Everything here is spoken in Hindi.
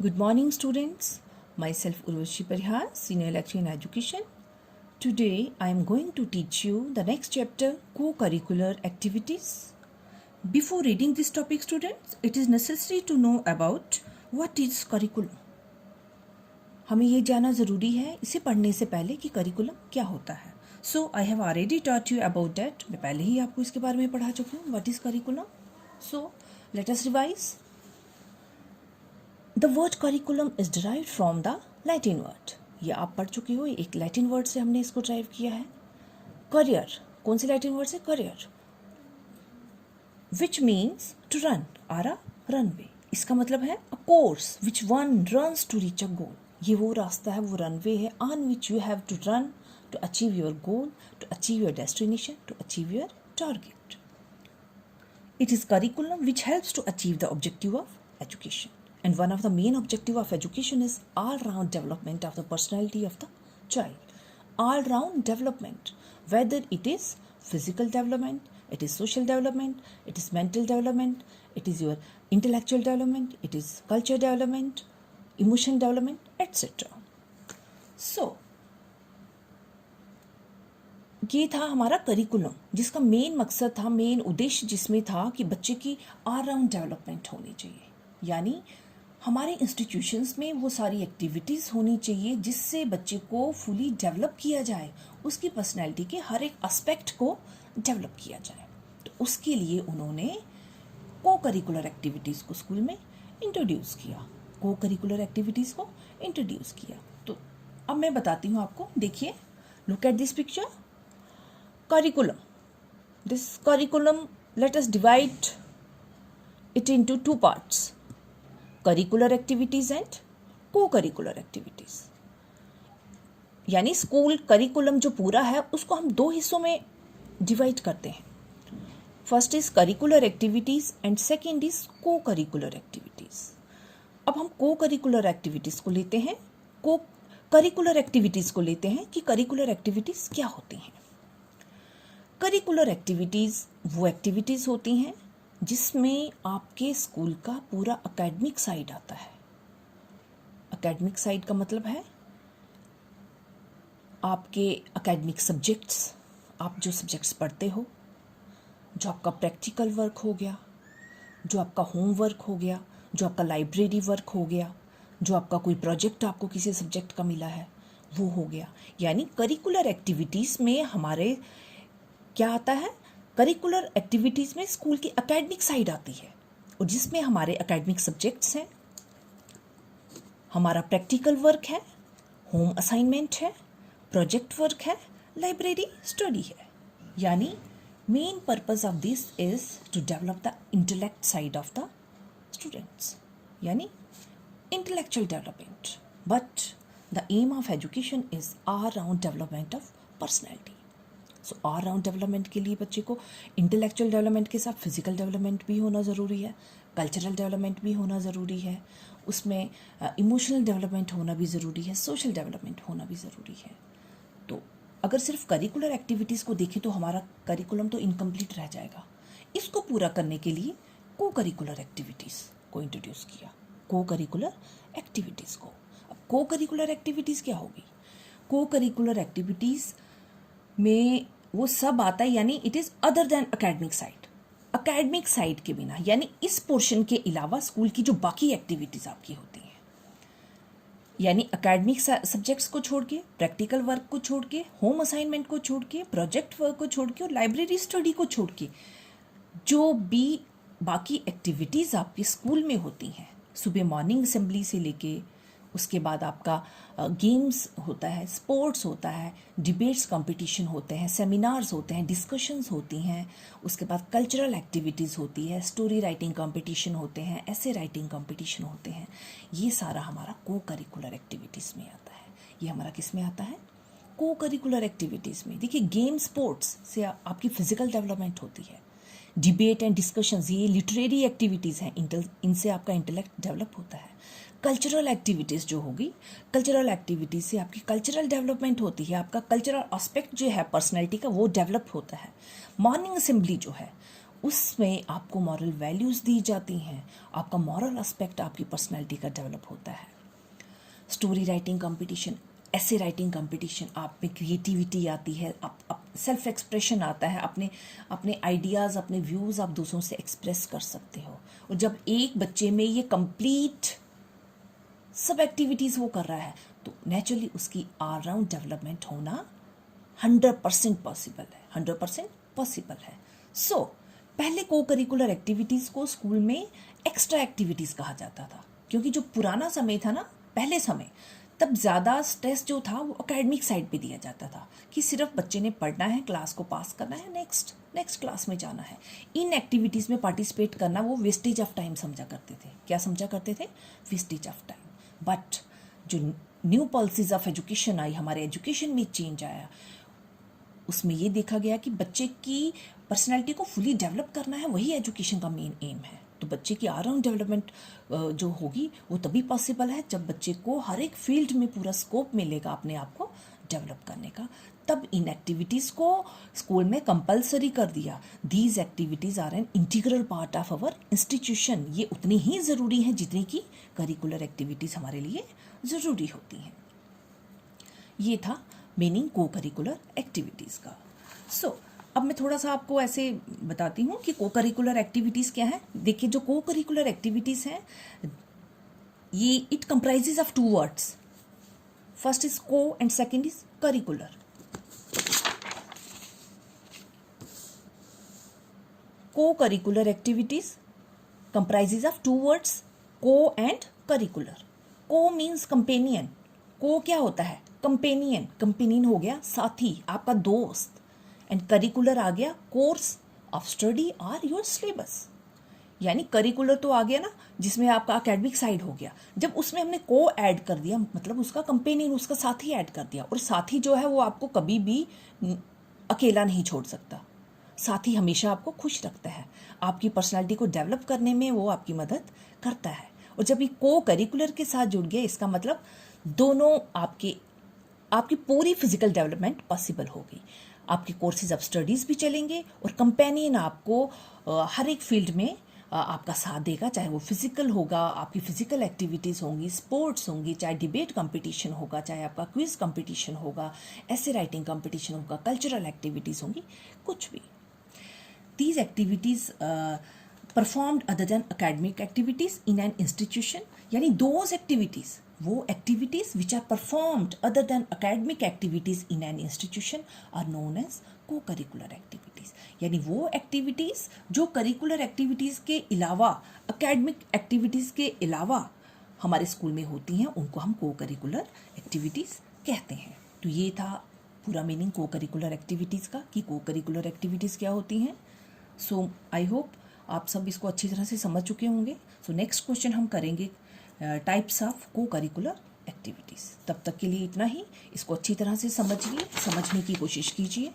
Good morning, students. Myself Urvashi Parihar, Senior Lecturer in Education. Today, I am going to teach you the next chapter, co-curricular activities. Before reading this topic, students, it is necessary to know about what is curriculum. हमें ये जानना ज़रूरी है इसे पढ़ने से पहले कि करिकुलम क्या होता है. So, I have already taught you about that. मैं पहले ही आपको इसके बारे में पढ़ा चुकी हूँ. What is curriculum? So, let us revise. The word curriculum is derived from the Latin word. ये आप पढ़ चुके हो, एक लैटिन वर्ड से हमने इसको ड्राइव किया है. करियर, कौन से लैटिन वर्ड से? Career, which means to run और अ रनवे. इसका मतलब है a course which one runs to reach a goal. ये वो रास्ता है, वो रनवे है on which you have to run to achieve your goal, to achieve your destination, to achieve your target. It is curriculum which helps to achieve the objective of education. And one of the main objective of education is all-round development of the personality of the child. All-round development, whether it is physical development, it is social development, it is mental development, it is your intellectual development, it is culture development, emotional development, etc. So, ये था हमारा करिकुलम, जिसका मेन मकसद था, मेन उद्देश्य जिसमें था कि बच्चे की ऑल राउंड डेवलपमेंट होनी चाहिए. यानी हमारे इंस्टीट्यूशंस में वो सारी एक्टिविटीज़ होनी चाहिए जिससे बच्चे को फुली डेवलप किया जाए, उसकी पर्सनैलिटी के हर एक एस्पेक्ट को डेवलप किया जाए. तो उसके लिए उन्होंने को करिकुलर एक्टिविटीज़ को स्कूल में इंट्रोड्यूस किया. को करिकुलर एक्टिविटीज़ को इंट्रोड्यूस किया. तो अब मैं बताती हूँ आपको. देखिए, look at this picture. Curriculum. This curriculum, let us divide it into two parts: curricular activities and co-curricular activities. यानी स्कूल करिकुलम जो पूरा है उसको हम दो हिस्सों में डिवाइड करते हैं. First is curricular activities and second is को करिकुलर एक्टिविटीज. अब हम को करिकुलर एक्टिविटीज को लेते हैं, को करिकुलर एक्टिविटीज को लेते हैं कि करिकुलर एक्टिविटीज क्या होती हैं. करिकुलर एक्टिविटीज़ वो एक्टिविटीज़ होती हैं जिसमें आपके स्कूल का पूरा एकेडमिक साइड आता है. एकेडमिक साइड का मतलब है आपके एकेडमिक सब्जेक्ट्स, आप जो सब्जेक्ट्स पढ़ते हो, जो आपका प्रैक्टिकल वर्क हो गया, जो आपका होम वर्क हो गया, जो आपका लाइब्रेरी वर्क हो गया, जो आपका कोई प्रोजेक्ट आपको किसी सब्जेक्ट का मिला है वो हो गया. यानी करिकुलर एक्टिविटीज़ में हमारे क्या आता है? करिकुलर एक्टिविटीज़ में स्कूल की एकेडमिक साइड आती है और जिसमें हमारे एकेडमिक सब्जेक्ट्स हैं, हमारा प्रैक्टिकल वर्क है, होम असाइनमेंट है, प्रोजेक्ट वर्क है, लाइब्रेरी स्टडी है. यानी main purpose of this is to develop the intellect side of the students, यानी intellectual development. But the aim of education is all round development of personality. So all round development के लिए बच्चे को इंटेलेक्चुअल डेवलपमेंट के साथ फिजिकल डेवलपमेंट भी होना ज़रूरी है, कल्चरल डेवलपमेंट भी होना ज़रूरी है, उसमें इमोशनल डेवलपमेंट होना भी ज़रूरी है, सोशल डेवलपमेंट होना भी ज़रूरी है. तो अगर सिर्फ करिकुलर एक्टिविटीज़ को देखें तो हमारा करिकुलम तो इनकम्प्लीट रह जाएगा. इसको पूरा करने के लिए को करिकुलर एक्टिविटीज़ को इंट्रोड्यूस किया. को करिकुलर एक्टिविटीज़ को. अब को करिकुलर एक्टिविटीज़ क्या होगी? को करिकुलर एक्टिविटीज़ में वो सब आता है, यानी it is other than academic side. Academic side के बिना, यानी इस पोर्शन के अलावा स्कूल की जो बाकी एक्टिविटीज़ आपकी होती हैं, यानी एकेडमिक सब्जेक्ट्स को छोड़ के, प्रैक्टिकल वर्क को छोड़ के, होम असाइनमेंट को छोड़ के, प्रोजेक्ट वर्क को छोड़ के और लाइब्रेरी स्टडी को छोड़ के जो भी बाकी एक्टिविटीज़ आपके स्कूल में होती हैं, सुबह मॉर्निंग असेंबली से लेके उसके बाद आपका गेम्स होता है, स्पोर्ट्स होता है, डिबेट्स कंपटीशन होते हैं, सेमिनार्स होते हैं, डिस्कशंस होती हैं, उसके बाद कल्चरल एक्टिविटीज़ होती है, स्टोरी राइटिंग कंपटीशन होते हैं, ऐसे राइटिंग कंपटीशन होते हैं. ये सारा हमारा को करिकुलर एक्टिविटीज़ में आता है. ये हमारा किस में आता है? को करिकुलर एक्टिविटीज़ में. देखिए, गेम स्पोर्ट्स से आपकी फिजिकल डेवलपमेंट होती है. डिबेट एंड डिस्कशंस ये लिटरेरी एक्टिविटीज़ हैं, इनसे आपका इंटेलेक्ट डेवलप होता है. कल्चरल एक्टिविटीज़ जो होगी, कल्चरल एक्टिविटीज़ से आपकी कल्चरल डेवलपमेंट होती है, आपका कल्चरल एस्पेक्ट जो है पर्सनैलिटी का वो डेवलप होता है. मॉर्निंग असेंबली जो है उसमें आपको मॉरल वैल्यूज़ दी जाती हैं, आपका मॉरल एस्पेक्ट आपकी पर्सनैलिटी का डेवलप होता है। स्टोरी राइटिंग कंपटीशन, ऐसे राइटिंग कंपटीशन, आप में क्रिएटिविटी आती है, आप सेल्फ एक्सप्रेशन आता है, अपने आइडियाज़, अपने व्यूज़ आप दूसरों से एक्सप्रेस कर सकते हो। और जब एक बच्चे में ये कंप्लीट सब एक्टिविटीज़ वो कर रहा है तो नेचुरली उसकी ऑल राउंड डेवलपमेंट होना 100% पॉसिबल है, 100% पॉसिबल है। सो पहले को करिकुलर एक्टिविटीज़ को स्कूल में एक्स्ट्रा एक्टिविटीज़ कहा जाता था, क्योंकि जो पुराना समय था ना, पहले समय, तब ज़्यादा स्ट्रेस जो था वो एकेडमिक साइड पे दिया जाता था कि सिर्फ बच्चे ने पढ़ना है, क्लास को पास करना है, नेक्स्ट क्लास में जाना है। इन एक्टिविटीज़ में पार्टिसिपेट करना वो वेस्टेज ऑफ टाइम समझा करते थे। क्या समझा करते थे? Wastage of time. बट जो new policies of education I, हमारे एजुकेशन में चेंज आया, उसमें ये देखा गया कि बच्चे की पर्सनैलिटी को फुली डेवलप करना है, वही एजुकेशन का मेन एम है। तो बच्चे की ऑल राउंड डेवलपमेंट जो होगी वो तभी पॉसिबल है जब बच्चे को हर एक फील्ड में पूरा स्कोप मिलेगा अपने आप को डेवलप करने का। तब इन एक्टिविटीज़ को स्कूल में कंपलसरी कर दिया। These activities are an integral part of our institution. ये उतनी ही ज़रूरी हैं जितनी कि करिकुलर एक्टिविटीज़ हमारे लिए ज़रूरी होती हैं। ये था मीनिंग को करिकुलर एक्टिविटीज़ का। सो अब मैं थोड़ा सा आपको ऐसे बताती हूँ कि को करिकुलर एक्टिविटीज़ क्या है। देखिए, जो को करिकुलर एक्टिविटीज़ हैं ये it comprises of 2 words. First is को एंड सेकेंड इज करिकुलर। को curricular activities comprises of 2 words, को एंड करिकुलर। को मीन्स कंपेनियन। को क्या होता है? कंपेनियन। कंपेनियन हो गया साथी, आपका दोस्त। एंड करिकुलर आ गया कोर्स ऑफ स्टडी और योर सिलेबस। यानी करिकुलर तो आ गया ना, जिसमें आपका एकेडमिक साइड हो गया। जब उसमें हमने को ऐड कर दिया, मतलब उसका कंपेनियन, उसका साथी ऐड कर दिया। और साथी जो है वो आपको कभी भी अकेला नहीं छोड़ सकता। साथी हमेशा आपको खुश रखता है, आपकी पर्सनालिटी को डेवलप करने में वो आपकी मदद करता है। और जब ये को करिकुलर के साथ जुड़ गया, इसका मतलब दोनों आपकी पूरी फिजिकल डेवलपमेंट पॉसिबल होगी। आपके कोर्सेज ऑफ स्टडीज़ भी चलेंगे और कंपेनियन आपको हर एक फील्ड में आपका साथ देगा, चाहे वो फिजिकल होगा, आपकी फिजिकल एक्टिविटीज़ होंगी, स्पोर्ट्स होंगी, चाहे डिबेट कंपटीशन होगा, चाहे आपका क्विज कंपटीशन होगा, ऐसे राइटिंग कंपटीशन होगा, कल्चरल एक्टिविटीज़ होंगी, कुछ भी। These activities performed other than academic activities in an institution, यानी those activities, वो activities which are performed other than academic activities in an institution are known as co-curricular activities। यानी वो activities जो curricular activities के अलावा, academic activities के अलावा हमारे स्कूल में होती हैं, उनको हम co-curricular activities कहते हैं। तो ये था पूरा मीनिंग co-curricular activities का, कि co-curricular activities क्या होती हैं। सो आई होप आप सब इसको अच्छी तरह से समझ चुके होंगे। सो नेक्स्ट क्वेश्चन हम करेंगे टाइप्स ऑफ को करिकुलर एक्टिविटीज़। तब तक के लिए इतना ही। इसको अच्छी तरह से समझिए, समझने की कोशिश कीजिए।